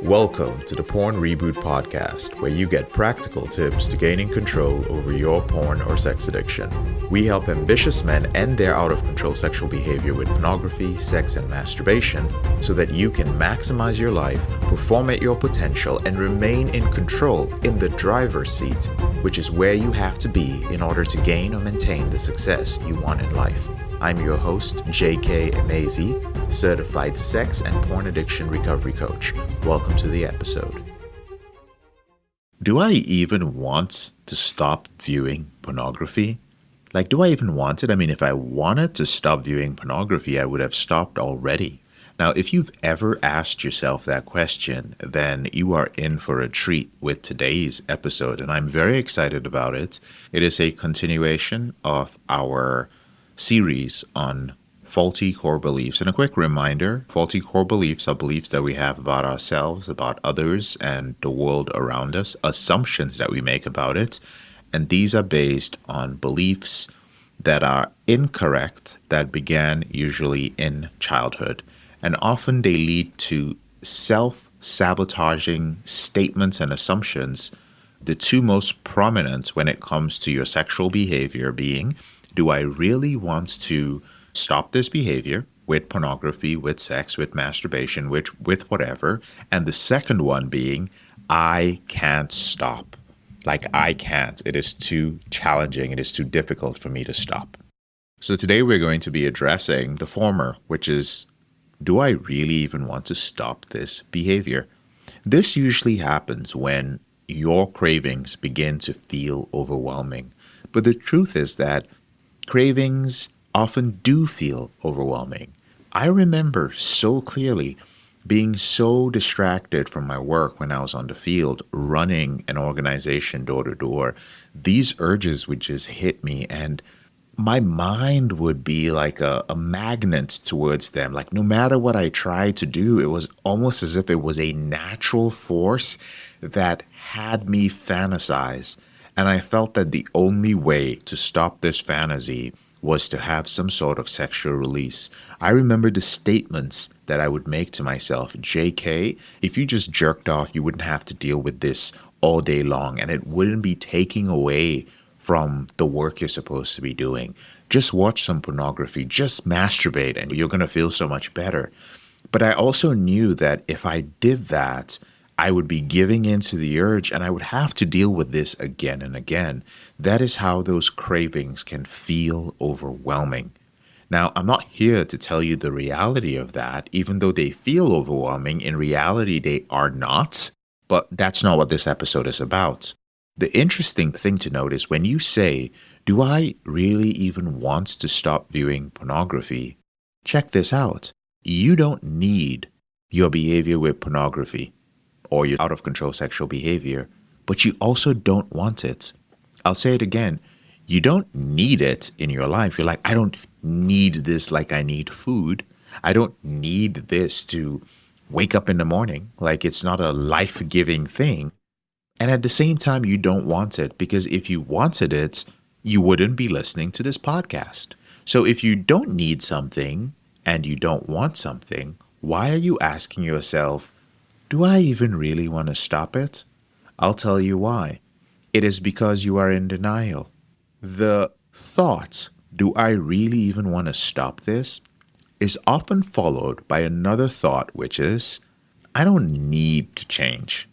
Welcome to the Porn Reboot podcast, where you get practical tips to gaining control over your porn or sex addiction. We help ambitious men end their out-of-control sexual behavior with pornography, sex, and masturbation so that you can maximize your life, perform at your potential, and remain in control in the driver's seat, which is where you have to be in order to gain or maintain the success you want in life. I'm your host, J.K. Emezi, certified sex and porn addiction recovery coach. Welcome to the episode. Do I even want to stop viewing pornography? Do I even want it? I mean, if I wanted to stop viewing pornography, I would have stopped already. Now, if you've ever asked yourself that question, then you are in for a treat with today's episode, and I'm very excited about it. It is a continuation of our series on faulty core beliefs. And a quick reminder, faulty core beliefs are beliefs that we have about ourselves, about others, and the world around us, assumptions that we make about it. And these are based on beliefs that are incorrect, that began usually in childhood. And often they lead to self-sabotaging statements and assumptions. The two most prominent when it comes to your sexual behavior being, do I really want to stop this behavior with pornography, with sex, with masturbation, with whatever? And the second one being, I can't stop. I can't. It is too challenging. It is too difficult for me to stop. So today we're going to be addressing the former, which is, do I really even want to stop this behavior? This usually happens when your cravings begin to feel overwhelming. But the truth is that cravings often do feel overwhelming. I remember so clearly being so distracted from my work when I was on the field, running an organization door to door. These urges would just hit me, and my mind would be like a magnet towards them. No matter what I tried to do, it was almost as if it was a natural force that had me fantasize. And I felt that the only way to stop this fantasy was to have some sort of sexual release. I remember the statements that I would make to myself, JK, if you just jerked off, you wouldn't have to deal with this all day long, and it wouldn't be taking away from the work you're supposed to be doing. Just watch some pornography, just masturbate, and you're going to feel so much better. But I also knew that if I did that, I would be giving in to the urge, and I would have to deal with this again and again. That is how those cravings can feel overwhelming. Now, I'm not here to tell you the reality of that. Even though they feel overwhelming, in reality, they are not. But that's not what this episode is about. The interesting thing to note is when you say, do I really even want to stop viewing pornography? Check this out. You don't need your behavior with pornography or your out-of-control sexual behavior, but you also don't want it. I'll say it again. You don't need it in your life. You're like, I don't need this like I need food. I don't need this to wake up in the morning. It's not a life-giving thing. And at the same time, you don't want it, because if you wanted it, you wouldn't be listening to this podcast. So if you don't need something and you don't want something, why are you asking yourself, do I even really want to stop it? I'll tell you why. It is because you are in denial. The thought, do I really even want to stop this, is often followed by another thought, which is, I don't need to change.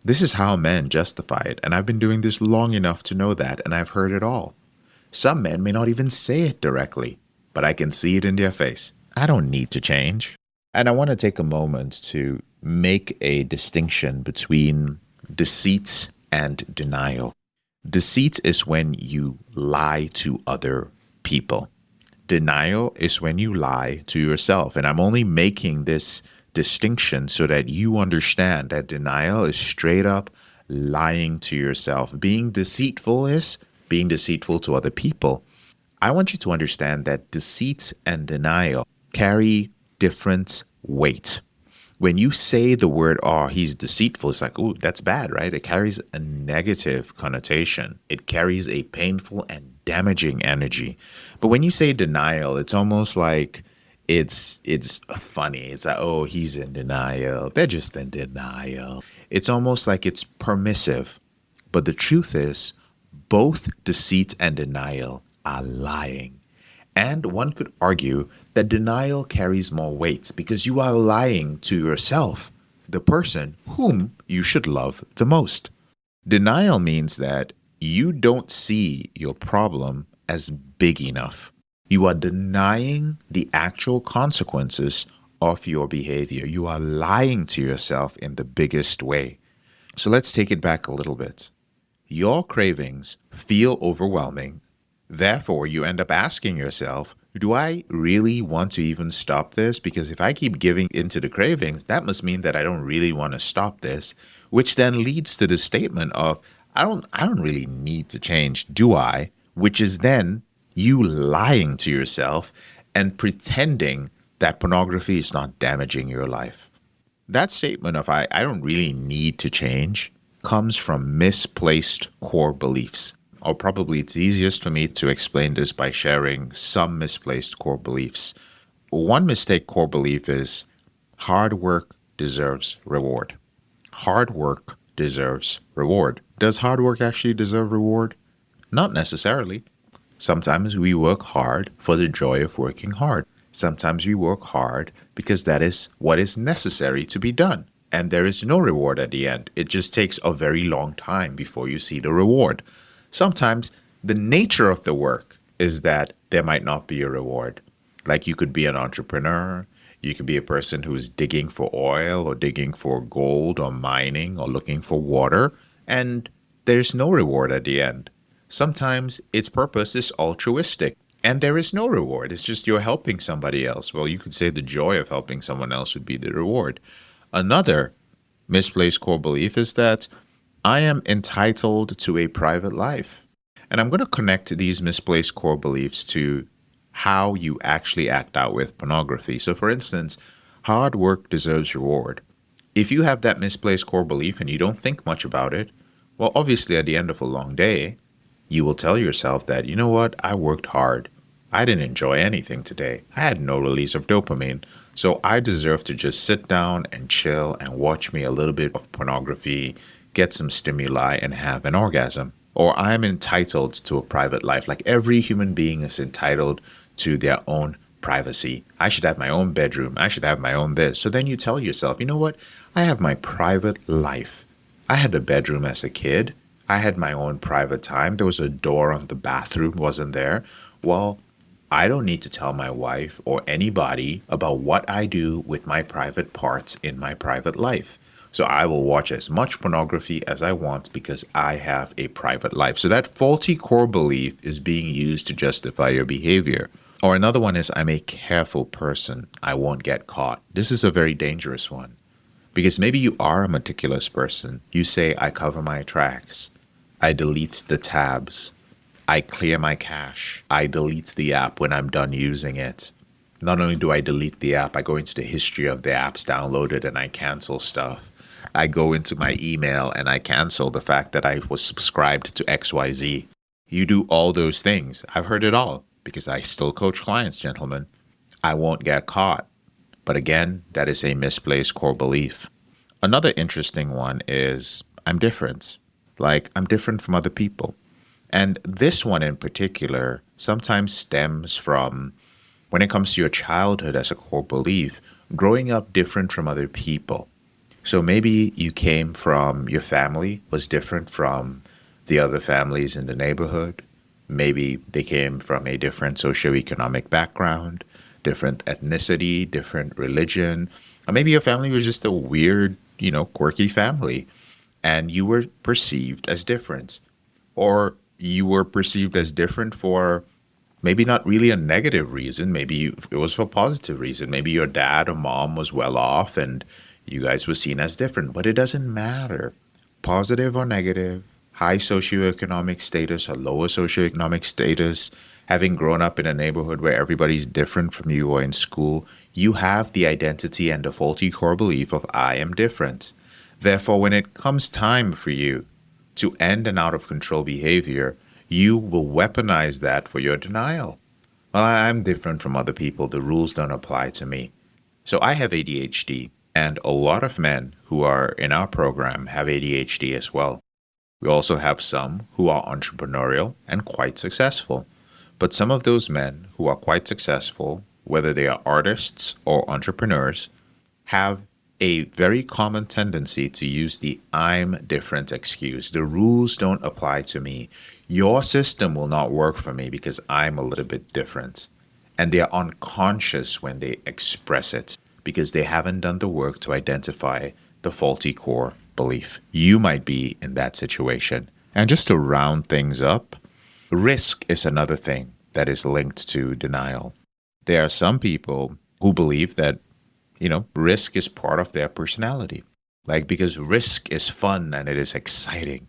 This is how men justify it, and I've been doing this long enough to know that, and I've heard it all. Some men may not even say it directly, but I can see it in their face. I don't need to change. And I want to take a moment to make a distinction between deceit and denial. Deceit is when you lie to other people. Denial is when you lie to yourself. And I'm only making this distinction so that you understand that denial is straight up lying to yourself. Being deceitful is being deceitful to other people. I want you to understand that deceit and denial carry different weight. When you say the word, oh, he's deceitful, it's like, oh, that's bad, right? It carries a negative connotation. It carries a painful and damaging energy. But when you say denial, it's almost like It's funny. It's like, oh, he's in denial. They're just in denial. It's almost like it's permissive. But the truth is, both deceit and denial are lying. And one could argue that denial carries more weight because you are lying to yourself, the person whom you should love the most. Denial means that you don't see your problem as big enough. You are denying the actual consequences of your behavior. You are lying to yourself in the biggest way. So let's take it back a little bit. Your cravings feel overwhelming. Therefore, you end up asking yourself, do I really want to even stop this? Because if I keep giving into the cravings, that must mean that I don't really want to stop this, which then leads to the statement of, I don't really need to change, do I? Which is then you lying to yourself and pretending that pornography is not damaging your life. That statement of I don't really need to change comes from misplaced core beliefs. Or probably it's easiest for me to explain this by sharing some misplaced core beliefs. One mistake core belief is hard work deserves reward. Hard work deserves reward. Does hard work actually deserve reward? Not necessarily. Sometimes we work hard for the joy of working hard. Sometimes we work hard because that is what is necessary to be done. And there is no reward at the end. It just takes a very long time before you see the reward. Sometimes the nature of the work is that there might not be a reward. Like you could be an entrepreneur, you could be a person who's digging for oil or digging for gold or mining or looking for water, and there's no reward at the end. Sometimes its purpose is altruistic and there is no reward. It's just you're helping somebody else. Well, you could say the joy of helping someone else would be the reward. Another misplaced core belief is that I am entitled to a private life. And I'm going to connect these misplaced core beliefs to how you actually act out with pornography. So, for instance, hard work deserves reward. If you have that misplaced core belief and you don't think much about it, well, obviously at the end of a long day, you will tell yourself that, you know what, I worked hard. I didn't enjoy anything today. I had no release of dopamine. So I deserve to just sit down and chill and watch me a little bit of pornography, get some stimuli, and have an orgasm. Or I'm entitled to a private life. Like every human being is entitled to their own privacy. I should have my own bedroom. I should have my own this. So then you tell yourself, you know what? I have my private life. I had a bedroom as a kid. I had my own private time. There was a door on the bathroom, wasn't there? Well, I don't need to tell my wife or anybody about what I do with my private parts in my private life. So I will watch as much pornography as I want because I have a private life. So that faulty core belief is being used to justify your behavior. Or another one is I'm a careful person. I won't get caught. This is a very dangerous one because maybe you are a meticulous person. You say, I cover my tracks. I delete the tabs. I clear my cache. I delete the app when I'm done using it. Not only do I delete the app, I go into the history of the apps downloaded and I cancel stuff. I go into my email and I cancel the fact that I was subscribed to XYZ. You do all those things. I've heard it all because I still coach clients, gentlemen. I won't get caught. But again, that is a misplaced core belief. Another interesting one is I'm different. Like I'm different from other people. And this one in particular sometimes stems from when it comes to your childhood as a core belief, growing up different from other people. So maybe you came from your family was different from the other families in the neighborhood. Maybe they came from a different socioeconomic background, different ethnicity, different religion. Or maybe your family was just a weird, quirky family and you were perceived as different. Or you were perceived as different for maybe not really a negative reason. Maybe it was for a positive reason. Maybe your dad or mom was well off and you guys were seen as different, but it doesn't matter. Positive or negative, high socioeconomic status or lower socioeconomic status, having grown up in a neighborhood where everybody's different from you or in school, you have the identity and the faulty core belief of I am different. Therefore, when it comes time for you to end an out of control behavior, you will weaponize that for your denial. Well, I'm different from other people. The rules don't apply to me. So I have ADHD, and a lot of men who are in our program have ADHD as well. We also have some who are entrepreneurial and quite successful. But some of those men who are quite successful, whether they are artists or entrepreneurs, have a very common tendency to use the I'm different excuse. The rules don't apply to me. Your system will not work for me because I'm a little bit different. And they are unconscious when they express it because they haven't done the work to identify the faulty core belief. You might be in that situation. And just to round things up, risk is another thing that is linked to denial. There are some people who believe that risk is part of their personality. Like, because risk is fun and it is exciting.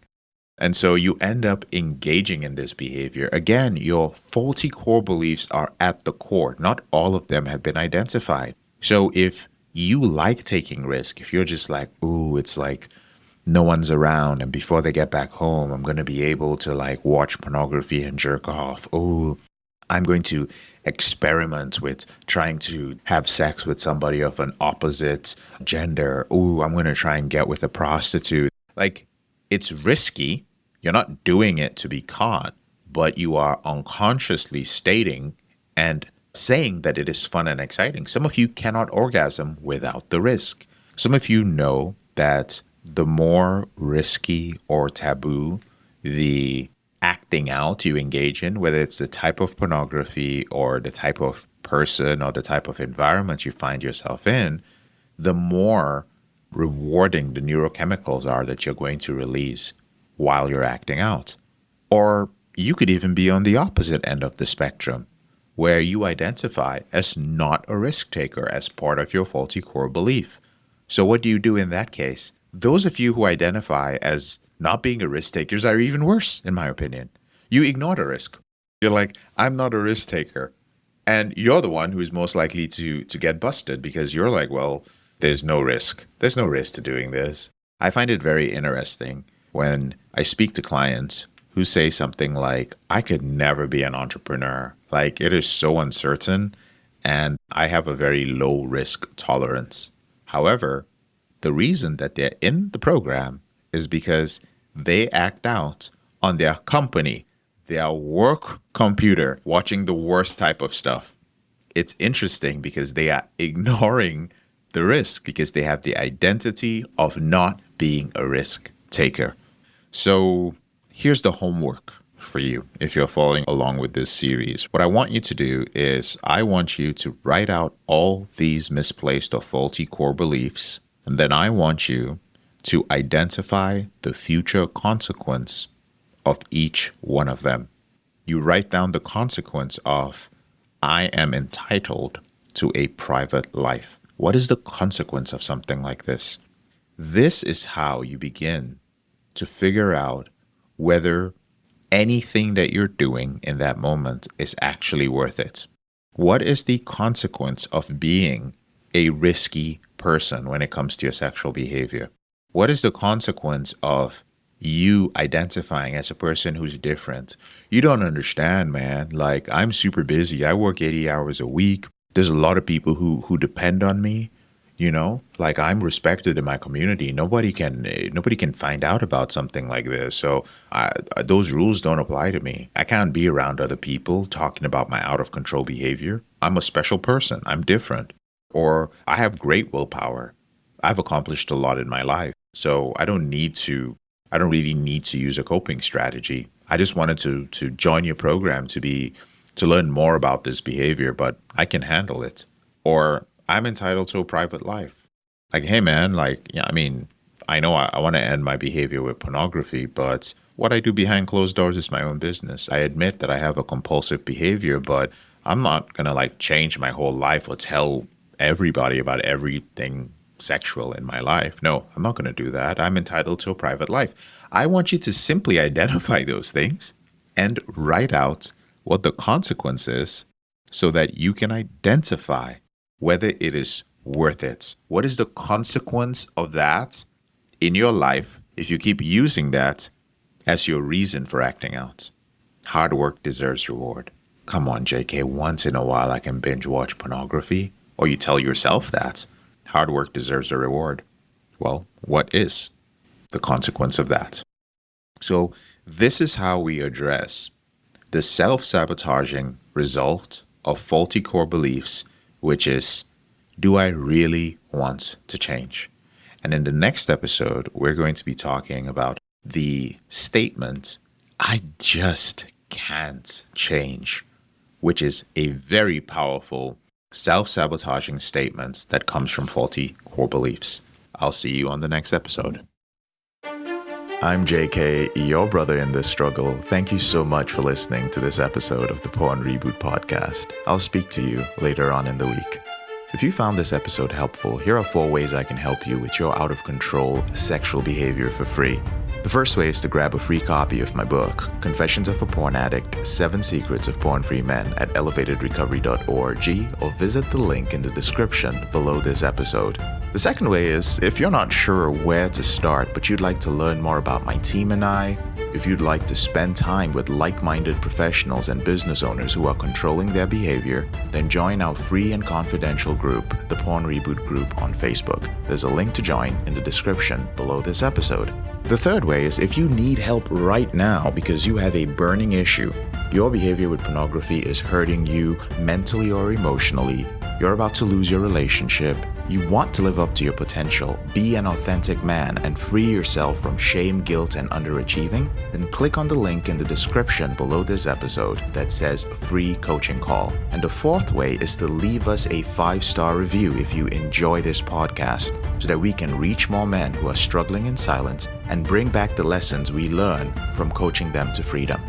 And so you end up engaging in this behavior. Again, your faulty core beliefs are at the core. Not all of them have been identified. So if you like taking risk, if you're just like, ooh, it's like no one's around, and before they get back home, I'm going to be able to like watch pornography and jerk off. Ooh, I'm going to experiment with trying to have sex with somebody of an opposite gender. Ooh, I'm going to try and get with a prostitute. Like, it's risky. You're not doing it to be caught, but you are unconsciously stating and saying that it is fun and exciting. Some of you cannot orgasm without the risk. Some of you know that the more risky or taboo the acting out you engage in, whether it's the type of pornography or the type of person or the type of environment you find yourself in, the more rewarding the neurochemicals are that you're going to release while you're acting out. Or you could even be on the opposite end of the spectrum, where you identify as not a risk taker as part of your faulty core belief. So what do you do in that case? Those of you who identify as not being a risk takers are even worse, in my opinion. You ignore the risk. You're like, I'm not a risk taker. And you're the one who's most likely to get busted because you're like, well, there's no risk. There's no risk to doing this. I find it very interesting when I speak to clients who say something like, I could never be an entrepreneur. Like, it is so uncertain and I have a very low risk tolerance. However, the reason that they're in the program is because they act out on their company, their work computer, watching the worst type of stuff. It's interesting because they are ignoring the risk because they have the identity of not being a risk taker. So here's the homework for you if you're following along with this series. What I want you to do is I want you to write out all these misplaced or faulty core beliefs, and then I want you to identify the future consequence of each one of them. You write down the consequence of, I am entitled to a private life. What is the consequence of something like this? This is how you begin to figure out whether anything that you're doing in that moment is actually worth it. What is the consequence of being a risky person when it comes to your sexual behavior? What is the consequence of you identifying as a person who's different? You don't understand, man. Like, I'm super busy. I work 80 hours a week. There's a lot of people who depend on me. Like, I'm respected in my community. Nobody can find out about something like this. So those rules don't apply to me. I can't be around other people talking about my out of control behavior. I'm a special person. I'm different. Or I have great willpower. I've accomplished a lot in my life. So I don't really need to use a coping strategy. I just wanted to join your program to learn more about this behavior, but I can handle it. Or I'm entitled to a private life. Like, hey man, like, yeah, I mean, I know I want to end my behavior with pornography, but what I do behind closed doors is my own business. I admit that I have a compulsive behavior, but I'm not gonna like change my whole life or tell everybody about everything sexual in my life. No, I'm not gonna do that. I'm entitled to a private life. I want you to simply identify those things and write out what the consequence is so that you can identify whether it is worth it. What is the consequence of that in your life if you keep using that as your reason for acting out? Hard work deserves reward. Come on, JK, once in a while I can binge watch pornography. Or you tell yourself that. Hard work deserves a reward. Well, what is the consequence of that? So, this is how we address the self-sabotaging result of faulty core beliefs, which is, do I really want to change? And in the next episode, we're going to be talking about the statement, I just can't change, which is a very powerful self-sabotaging statement that comes from faulty core beliefs. I'll see you on the next episode. I'm JK, your brother in this struggle. Thank you so much for listening to this episode of the Porn Reboot podcast. I'll speak to you later on in the week. If you found this episode helpful, here are 4 ways I can help you with your out-of-control sexual behavior for free. The first way is to grab a free copy of my book, Confessions of a Porn Addict, 7 Secrets of Porn-Free Men at elevatedrecovery.org, or visit the link in the description below this episode. The second way is, if you're not sure where to start, but you'd like to learn more about my team and I, if you'd like to spend time with like-minded professionals and business owners who are controlling their behavior, then join our free and confidential group, the Porn Reboot group on Facebook. There's a link to join in the description below this episode. The third way is if you need help right now because you have a burning issue, your behavior with pornography is hurting you mentally or emotionally, you're about to lose your relationship, you want to live up to your potential, be an authentic man, and free yourself from shame, guilt, and underachieving, then click on the link in the description below this episode that says free coaching call. And the fourth way is to leave us a 5-star review if you enjoy this podcast, so that we can reach more men who are struggling in silence and bring back the lessons we learn from coaching them to freedom.